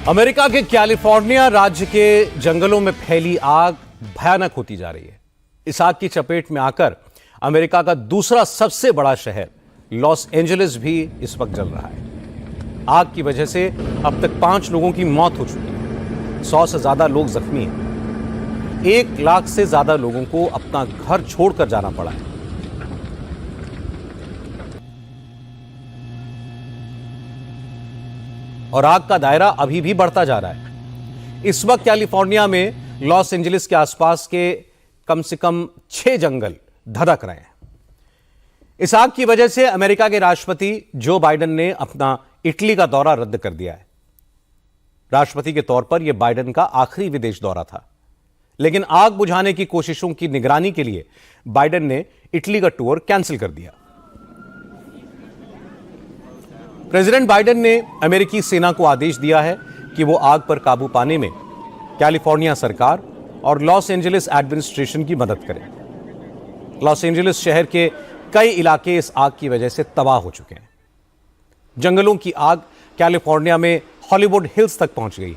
America के California राज्य के जंगलों में फैली आग भयानक होती जा रही है। इस आग की चपेट में आकर अमेरिका का दूसरा सबसे बड़ा शहर लॉस एंजलिस भी इस वक्त जल रहा है। आग की वजह से अब तक 5 लोगों की मौत हो चुकी है। 100 से ज्यादा लोग जख्मी हैं। 1 लाख से ज्यादा लोगों को अपना घर छोड़कर जाना पड़ा है। और आग का दायरा अभी भी बढ़ता जा रहा है। इस वक्त कैलिफोर्निया में लॉस एंजलिस के आसपास के कम से कम 6 जंगल धधक रहे हैं। इस आग की वजह से अमेरिका के राष्ट्रपति जो बाइडेन ने अपना इटली का दौरा रद्द कर दिया है। राष्ट्रपति के तौर पर यह बाइडेन का आखिरी विदेश दौरा था, लेकिन आग बुझाने की कोशिशों की निगरानी के लिए बाइडेन ने इटली का टूर कैंसिल कर दिया। प्रेसिडेंट बाइडेन ने अमेरिकी सेना को आदेश दिया है कि वो आग पर काबू पाने में कैलिफोर्निया सरकार और लॉस एंजलिस एडमिनिस्ट्रेशन की मदद करें। लॉस एंजलिस शहर के कई इलाके इस आग की वजह से तबाह हो चुके हैं। जंगलों की आग कैलिफोर्निया में हॉलीवुड हिल्स तक पहुंच गई है।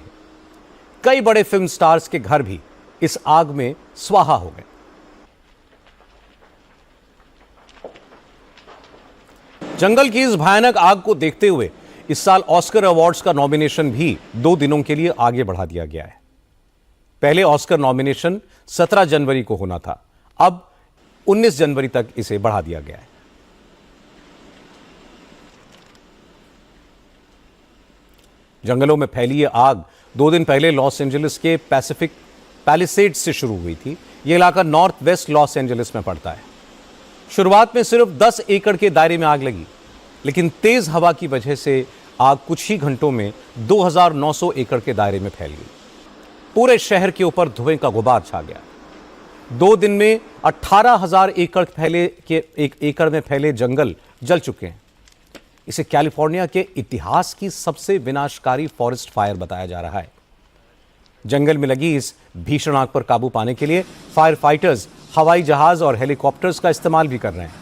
कई बड़े फिल्म स्टार्स के घर भी इस आग में स्वाहा हो गए। जंगल की इस भयानक आग को देखते हुए इस साल ऑस्कर अवार्ड्स का नॉमिनेशन भी 2 दिनों के लिए आगे बढ़ा दिया गया है। पहले ऑस्कर नॉमिनेशन 17 जनवरी को होना था, अब 19 जनवरी तक इसे बढ़ा दिया गया है। जंगलों में फैली यह आग 2 दिन पहले लॉस एंजलिस के पैसिफिक पैलिसेड्स से शुरू हुई थी। यह इलाका नॉर्थ वेस्ट लॉस एंजलिस में पड़ता है। शुरुआत में सिर्फ 10 एकड़ के दायरे में आग लगी, लेकिन तेज हवा की वजह से आग कुछ ही घंटों में 2900 एकड़ के दायरे में फैल गई। पूरे शहर के ऊपर धुएं का गुबार छा गया। 2 दिन में 18,000 एकड़ में फैले जंगल जल चुके हैं। इसे कैलिफोर्निया के इतिहास की सबसे विनाशकारी फॉरेस्ट फायर बताया जा रहा है। जंगल में लगी इस भीषण आग पर काबू पाने के लिए फायर फाइटर्स हवाई जहाज और हेलीकॉप्टर्स का इस्तेमाल भी कर रहे हैं।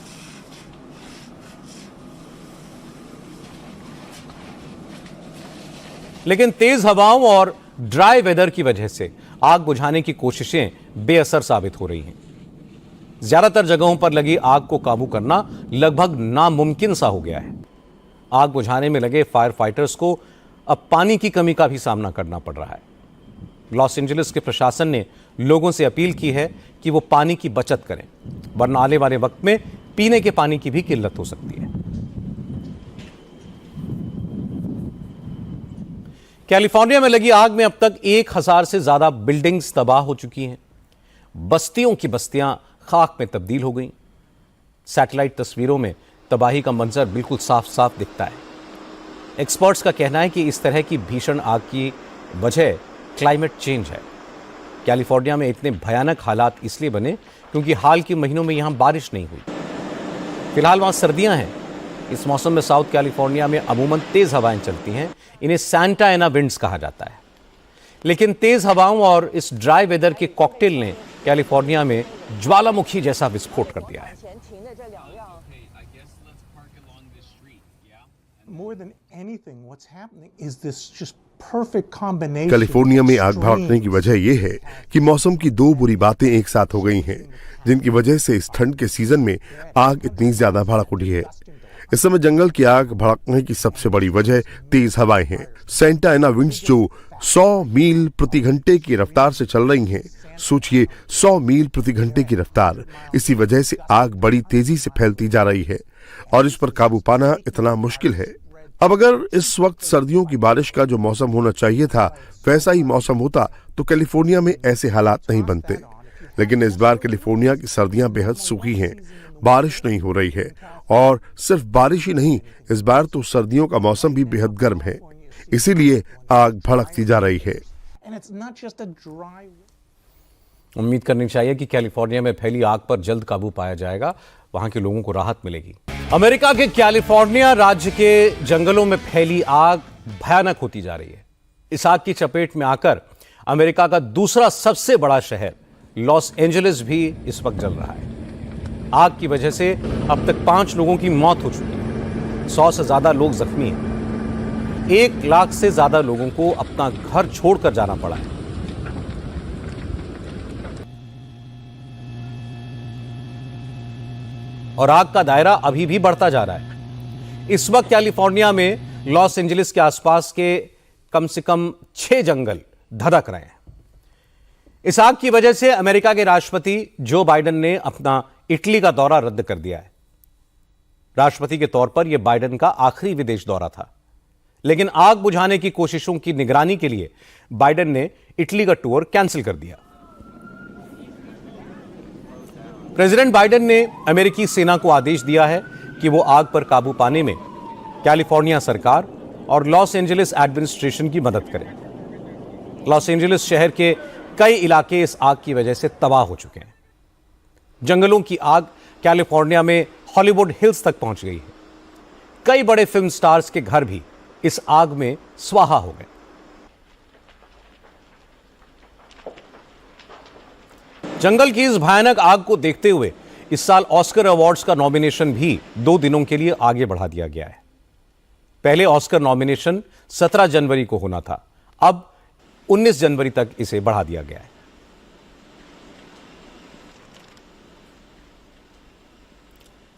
लेकिन तेज हवाओं और ड्राई वेदर की वजह से आग बुझाने की कोशिशें बेअसर साबित हो रही हैं। ज्यादातर जगहों पर लगी आग को काबू करना लगभग नामुमकिन सा हो गया है। आग बुझाने में लगे फायर फाइटर्स को अब पानी की कमी का भी सामना करना पड़ रहा है। लॉस एंजलिस के प्रशासन ने लोगों से अपील की है कि वो पानी की बचत करें, वरना आने वाले वक्त में पीने के पानी की भी किल्लत हो सकती है। कैलिफोर्निया में लगी आग में अब तक 1000 से ज्यादा बिल्डिंग्स तबाह हो चुकी हैं। बस्तियों की बस्तियां खाक में तब्दील हो गई। सैटेलाइट तस्वीरों में तबाही का मंजर बिल्कुल साफ साफ दिखता है। एक्सपर्ट्स का कहना है कि इस तरह की भीषण आग की वजह क्लाइमेट चेंज है। कैलिफोर्निया में इतने भयानक हालात इसलिए बने क्योंकि हाल के महीनों में यहां बारिश नहीं हुई। फिलहाल वहां सर्दियां हैं। इस मौसम में साउथ कैलिफोर्निया में अमूमन तेज हवाएं चलती हैं। इन्हें सैंटा एना विंड्स कहा जाता है। लेकिन तेज हवाओं और इस ड्राई वेदर के कॉकटेल ने कैलिफोर्निया में ज्वालामुखी जैसा विस्फोट कर दिया है। कैलिफोर्निया में आग भड़कने की वजह यह है कि मौसम की 2 बुरी बातें एक साथ हो गई हैं, जिनकी वजह से इस ठंड के सीजन में आग इतनी ज्यादा भड़क उठी है। इस समय जंगल की आग भड़कने की सबसे बड़ी वजह तेज हवाएं हैं। सैंटा एना विंड्स जो 100 मील प्रति घंटे की रफ्तार से चल रही हैं। सोचिए 100 मील प्रति घंटे की रफ्तार। इसी वजह से आग बड़ी तेजी से फैलती जा रही है और इस पर काबू पाना इतना मुश्किल है। अब अगर इस वक्त सर्दियों की बारिश का जो मौसम होना चाहिए था वैसा ही मौसम होता तो कैलिफोर्निया में ऐसे हालात नहीं बनते। लेकिन इस बार कैलिफोर्निया की सर्दियां बेहद सूखी हैं, बारिश नहीं हो रही है। और सिर्फ बारिश ही नहीं, इस बार तो सर्दियों का मौसम भी बेहद गर्म है, इसीलिए आग भड़कती जा रही है। उम्मीद करनी चाहिए कि कैलिफोर्निया में फैली आग पर जल्द काबू पाया जाएगा, वहां के लोगों को राहत मिलेगी। अमेरिका के कैलिफोर्निया राज्य के जंगलों में फैली आग भयानक होती जा रही है। इस आग की चपेट में आकर अमेरिका का दूसरा सबसे बड़ा शहर लॉस एंजलिस भी इस वक्त जल रहा है। आग की वजह से अब तक 5 लोगों की मौत हो चुकी है। 100 से ज्यादा लोग जख्मी हैं। 1 लाख से ज्यादा लोगों को अपना घर छोड़कर जाना पड़ा है। और आग का दायरा अभी भी बढ़ता जा रहा है। इस वक्त कैलिफोर्निया में लॉस एंजलिस के आसपास के कम से कम 6 जंगल धधक रहे हैं। इस आग की वजह से अमेरिका के राष्ट्रपति जो बाइडेन ने अपना इटली का दौरा रद्द कर दिया है। राष्ट्रपति के तौर पर यह बाइडेन का आखिरी विदेश दौरा था, लेकिन आग बुझाने की कोशिशों की निगरानी के लिए बाइडेन ने इटली का टूर कैंसिल कर दिया। प्रेसिडेंट बाइडेन ने अमेरिकी सेना को आदेश दिया है कि वो आग पर काबू पाने में कैलिफोर्निया सरकार और लॉस एंजलिस एडमिनिस्ट्रेशन की मदद करें। लॉस एंजलिस शहर के कई इलाके इस आग की वजह से तबाह हो चुके हैं। जंगलों की आग कैलिफोर्निया में हॉलीवुड हिल्स तक पहुंच गई है। कई बड़े फिल्म स्टार्स के घर भी इस आग में स्वाहा हो गए। जंगल की इस भयानक आग को देखते हुए इस साल ऑस्कर अवार्ड्स का नॉमिनेशन भी 2 दिनों के लिए आगे बढ़ा दिया गया है। पहले ऑस्कर नॉमिनेशन 17 जनवरी को होना था, अब 19 जनवरी तक इसे बढ़ा दिया गया है।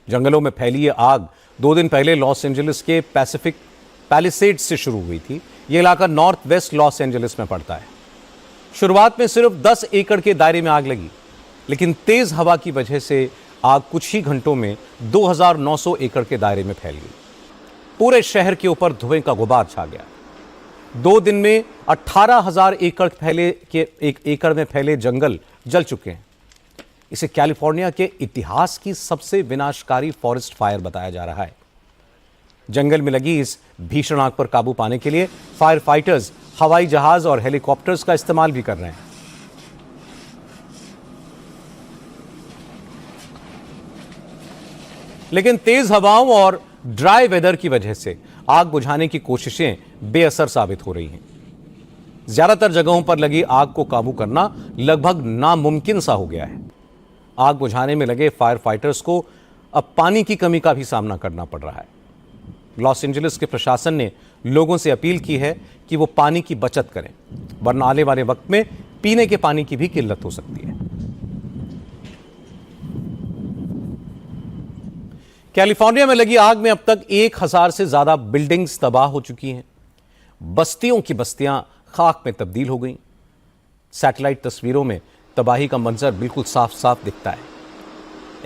जंगलों में फैली ये आग 2 दिन पहले लॉस एंजलिस के पैसिफिक पैलिसेड्स से शुरू हुई थी। यह इलाका नॉर्थ वेस्ट लॉस एंजलिस में पड़ता है। शुरुआत में सिर्फ 10 एकड़ के दायरे में आग लगी, लेकिन तेज हवा की वजह से आग कुछ ही घंटों में 2900 एकड़ के दायरे में फैल गई। पूरे शहर के ऊपर धुएं का गुबार छा गया। 2 दिन में 18,000 एकड़ में फैले जंगल जल चुके हैं। इसे कैलिफोर्निया के इतिहास की सबसे विनाशकारी फॉरेस्ट फायर बताया जा रहा है। जंगल में लगी इस भीषण आग पर काबू पाने के लिए फायर फाइटर्स हवाई जहाज और हेलीकॉप्टर्स का इस्तेमाल भी कर रहे हैं। लेकिन तेज हवाओं और ड्राई वेदर की वजह से आग बुझाने की कोशिशें बेअसर साबित हो रही हैं। ज्यादातर जगहों पर लगी आग को काबू करना लगभग नामुमकिन सा हो गया है। आग बुझाने में लगे फायर फाइटर्स को अब पानी की कमी का भी सामना करना पड़ रहा है। लॉस एंजलिस के प्रशासन ने लोगों से अपील की है कि वो पानी की बचत करें, वरना आने वाले वक्त में पीने के पानी की भी किल्लत हो सकती है। कैलिफोर्निया में लगी आग में अब तक 1000 से ज्यादा बिल्डिंग्स तबाह हो चुकी हैं। बस्तियों की बस्तियां खाक में तब्दील हो गई। सैटेलाइट तस्वीरों में तबाही का मंजर बिल्कुल साफ साफ दिखता है।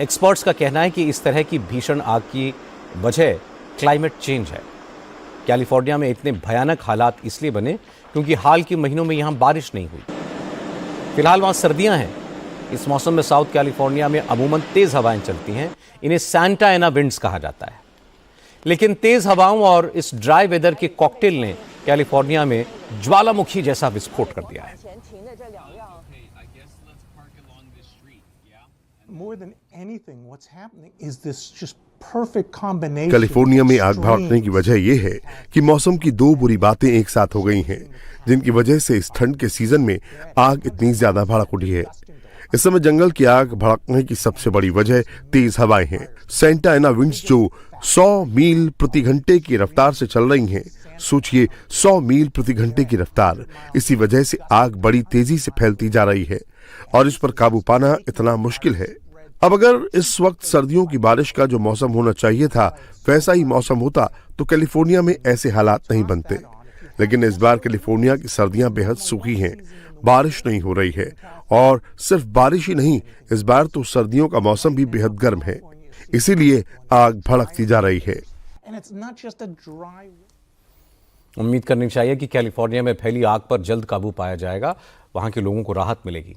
एक्सपर्ट्स का कहना है कि इस तरह की भीषण आग की वजह क्लाइमेट चेंज है। कैलिफोर्निया में इतने भयानक हालात इसलिए बने क्योंकि हाल के महीनों में यहां बारिश नहीं हुई। फिलहाल वहां सर्दियां हैं। इस मौसम में साउथ कैलिफोर्निया में अमूमन तेज हवाएं चलती हैं। इन्हें सैंटा एना विंड्स कहा जाता है। लेकिन तेज हवाओं और इस ड्राई वेदर के कॉकटेल ने कैलिफोर्निया में ज्वालामुखी जैसा विस्फोट कर दिया है। More than anything, what's happening is this just perfect combination. California में आग भड़कने की वजह यह है कि मौसम की 2 बुरी बातें एक साथ हो गई हैं, जिनकी वजह से इस ठंड के सीजन में आग इतनी ज्यादा भड़क उठी है। इस समय जंगल की आग भड़कने की सबसे बड़ी वजह तेज हवाएं हैं। सैंटा एना विंड्स जो 100 मील प्रति घंटे की रफ्तार से चल रही हैं। सोचिए 100 मील प्रति घंटे की रफ्तार। इसी वजह से आग बड़ी तेजी से फैलती जा रही है और इस पर काबू पाना इतना मुश्किल है। अब अगर इस वक्त सर्दियों की बारिश का जो मौसम होना चाहिए था वैसा ही मौसम होता तो कैलिफोर्निया में ऐसे हालात नहीं बनते। लेकिन इस बार कैलिफोर्निया की सर्दियां बेहद सूखी हैं, बारिश नहीं हो रही है और सिर्फ बारिश ही नहीं, इस बार तो सर्दियों का मौसम भी बेहद गर्म है, इसीलिए आग भड़कती जा रही है। उम्मीद करनी चाहिए कि कैलिफोर्निया में फैली आग पर जल्द काबू पाया जाएगा, वहां के लोगों को राहत मिलेगी।